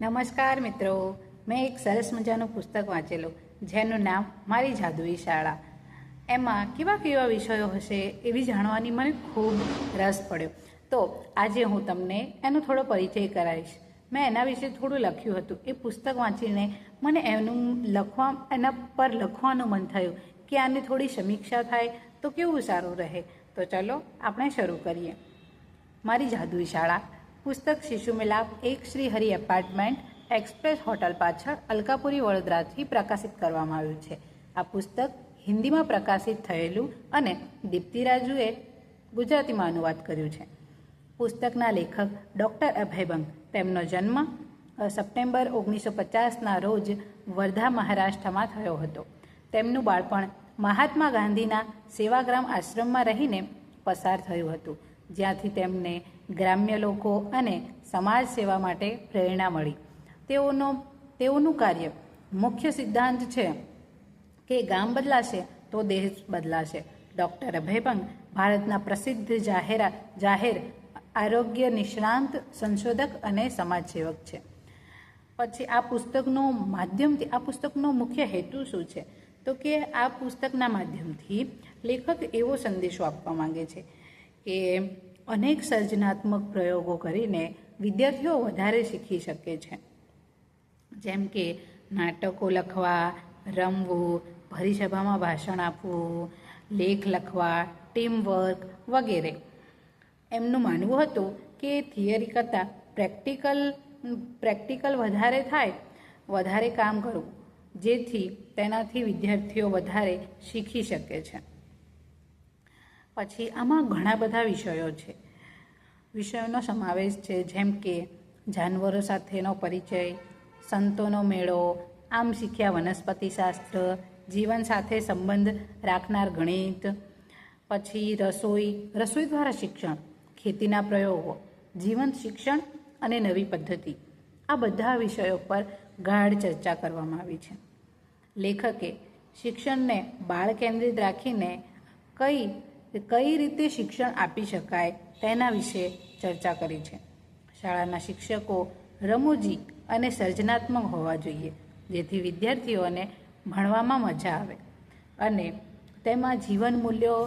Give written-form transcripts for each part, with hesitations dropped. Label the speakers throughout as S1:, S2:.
S1: નમસ્કાર મિત્રો, મેં એક સરસ મજાનું પુસ્તક વાંચેલું જેનું નામ મારી જાદુઈ શાળા. એમાં કેવા કેવા વિષયો હશે એવી જાણવાની મને ખૂબ રસ પડ્યો. તો આજે હું તમને એનો થોડો પરિચય કરાવીશ. મેં એના વિશે થોડું લખ્યું હતું. એ પુસ્તક વાંચીને મને એના પર લખવાનું મન થયું કે આની થોડી સમીક્ષા થાય તો કેવું સારું રહે. તો ચલો આપણે શરૂ કરીએ. મારી જાદુઈ શાળા પુસ્તક શિશુ મિલાપ 1 Shri Hari apartment express hotel પાછળ અલકાપુરી વડોદરાથી પ્રકાશિત કરવામાં આવ્યું છે. આ પુસ્તક હિન્દીમાં પ્રકાશિત થયેલું અને દીપ્તિ રાજુએ ગુજરાતીમાં અનુવાદ કર્યું છે. પુસ્તકના લેખક ડૉક્ટર અભય બંગ. તેમનો જન્મ સપ્ટેમ્બર 1950ના રોજ વર્ધા મહારાષ્ટ્રમાં થયો હતો. તેમનું બાળપણ મહાત્મા ગાંધીના સેવાગ્રામ આશ્રમમાં રહીને પસાર થયું હતું, જ્યાંથી તેમને ગ્રામ્ય લોકો અને સમાજ સેવા માટે પ્રેરણા મળી. તેઓનું કાર્ય મુખ્ય સિદ્ધાંત છે કે ગામ બદલાશે તો દેશ બદલાશે. ડૉક્ટર અભય બંગ ભારતના પ્રસિદ્ધ જાહેર આરોગ્ય નિષ્ણાંત, સંશોધક અને સમાજસેવક છે. પછી આ પુસ્તકનો મુખ્ય હેતુ શું છે? તો કે આ પુસ્તકના માધ્યમથી લેખક એવો સંદેશો આપવા માંગે છે કે અનેક સર્જનાત્મક પ્રયોગો કરીને વિદ્યાર્થીઓ વધારે શીખી શકે છે, જેમ કે નાટકો લખવા, રમવું, ભરી સભામાં ભાષણ આપવું, લેખ લખવા, ટીમવર્ક વગેરે. એમનું માનવું હતું કે થિયરી કરતાં પ્રેક્ટિકલ વધારે કામ કરવું, જેથી તેનાથી વિદ્યાર્થીઓ વધારે શીખી શકે છે. પછી આમાં ઘણા બધા વિષયોનો સમાવેશ છે, જેમ કે જાનવરો સાથેનો પરિચય, સંતોનો મેળો, આમ શીખ્યા વનસ્પતિશાસ્ત્ર, જીવન સાથે સંબંધ રાખનાર ગણિત, પછી રસોઈ દ્વારા શિક્ષણ, ખેતીના પ્રયોગો, જીવંત શિક્ષણ અને નવી પદ્ધતિ. આ બધા વિષયો પર ગાઢ ચર્ચા કરવામાં આવી છે. લેખકે શિક્ષણને બાળ કેન્દ્રિત રાખીને કઈ રીતે શિક્ષણ આપી શકાય તેના વિશે ચર્ચા કરી છે. શાળાના શિક્ષકો રમૂજી અને સર્જનાત્મક હોવા જોઈએ, જેથી વિદ્યાર્થીઓને ભણવામાં મજા આવે. અને તેમાં જીવન મૂલ્યો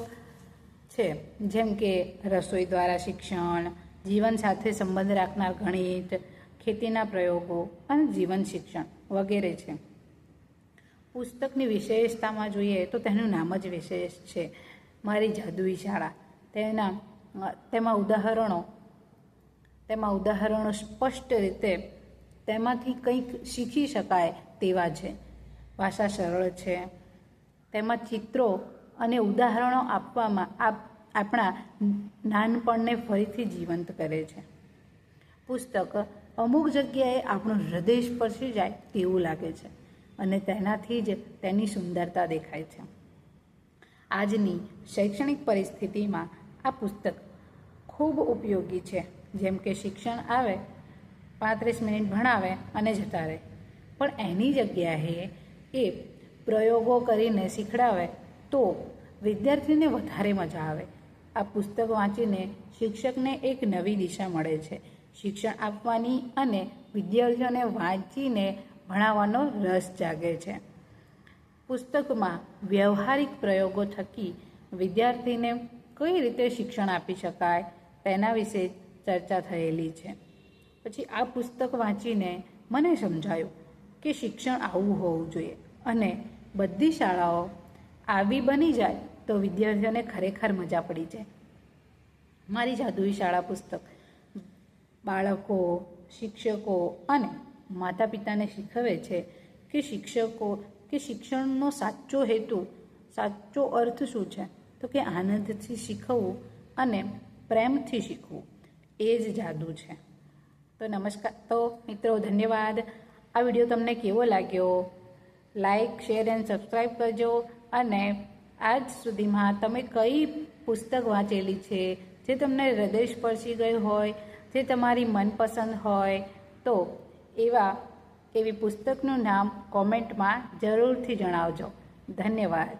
S1: છે, જેમ કે રસોઈ દ્વારા શિક્ષણ, જીવન સાથે સંબંધ રાખનાર ગણિત, ખેતીના પ્રયોગો અને જીવન શિક્ષણ વગેરે છે. પુસ્તકની વિશેષતામાં જોઈએ તો તેનું નામ જ વિશેષ છે, મારી જાદુઈ શાળા. તેમાં ઉદાહરણો સ્પષ્ટ રીતે તેમાંથી કંઈક શીખી શકાય તેવા છે. ભાષા સરળ છે. તેમાં ચિત્રો અને ઉદાહરણો આપણા નાનપણને ફરીથી જીવંત કરે છે. પુસ્તક અમુક જગ્યાએ આપણું હૃદય સ્પર્શી જાય તેવું લાગે છે અને તેનાથી જ તેની સુંદરતા દેખાય છે. આજની શૈક્ષણિક પરિસ્થિતિમાં આ પુસ્તક ખૂબ ઉપયોગી છે. જેમ કે શિક્ષણ આવે, 35 મિનિટ ભણાવે અને જતા રહે, પણ એની જગ્યાએ એ પ્રયોગો કરીને શીખડાવે તો વિદ્યાર્થીને વધારે મજા આવે. આ પુસ્તક વાંચીને શિક્ષકને એક નવી દિશા મળે છે. શિક્ષણ આપવાની અને વિદ્યાર્થીઓને વાંચીને ભણાવવાનો રસ જાગે છે. પુસ્તકમાં વ્યવહારિક પ્રયોગો થકી વિદ્યાર્થીને કઈ રીતે શિક્ષણ આપી શકાય તેના વિશે ચર્ચા થયેલી છે. પછી આ પુસ્તક વાંચીને મને સમજાયું કે શિક્ષણ આવું હોવું જોઈએ અને બધી શાળાઓ આવી બની જાય તો વિદ્યાર્થીઓને ખરેખર મજા પડી જાય. મારી જાદુઈ શાળા પુસ્તક બાળકો, શિક્ષકો અને માતા પિતાને શીખવે છે કે શિક્ષણનો સાચો અર્થ શું છે? તો કે આનંદથી શીખવવું અને પ્રેમથી શીખવું, એ જ જાદુ છે. તો નમસ્કાર. તો મિત્રો, ધન્યવાદ. આ વિડીયો તમને કેવો લાગ્યો? લાઈક, શેર એન્ડ સબસ્ક્રાઈબ કરજો. અને આજ સુધીમાં તમે કઈ પુસ્તક વાંચેલી છે જે તમને હૃદય સ્પર્શી ગયું હોય, જે તમારી મનપસંદ હોય, તો એવી પુસ્તકનું નામ કોમેન્ટમાં જરૂરથી જણાવજો. ધન્યવાદ.